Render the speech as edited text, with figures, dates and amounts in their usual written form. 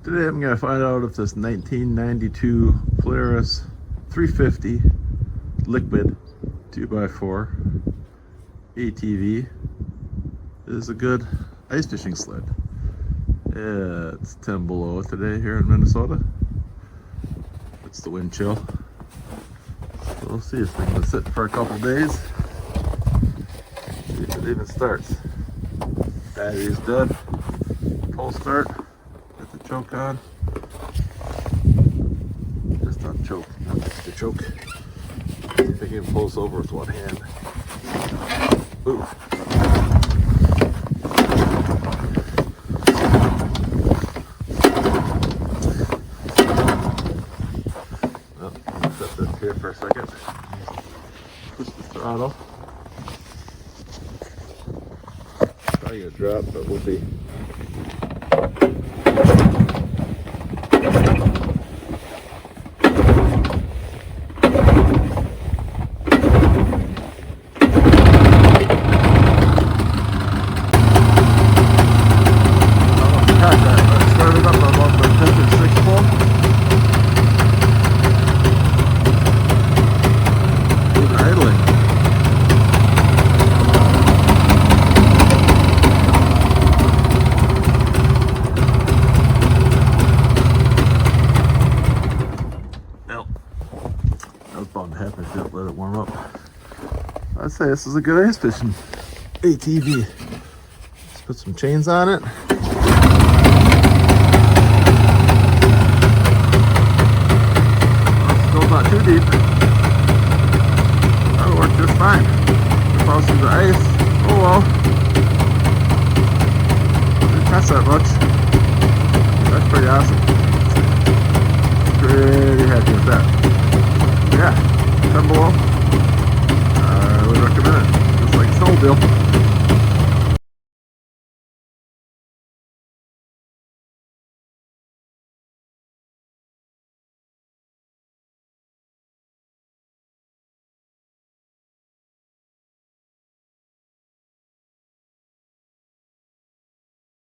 Today I'm going to find out if this 1992 Polaris 350 liquid 2x4 ATV is a good ice fishing sled. Yeah, it's 10 below today here in Minnesota. It's the wind chill. So we'll see if we can sit for a couple days. See if it even starts. Battery's dead. Pull start. Get the choke on. Just on choke, not the choke. See if I can pull this over with one hand. Ooh. Well, set this here for a second. Push the throttle. Probably gonna drop, but we'll see. About half a shot, let it warm up. I'd say this is a good ice fishing ATV. Let's put some chains on it. Still not too deep. That'll work just fine. If I was through the ice, oh well. Didn't catch that much. That's pretty awesome. Pretty happy with that. Yeah, 10 below. I would recommend it. Just like Snowmobile.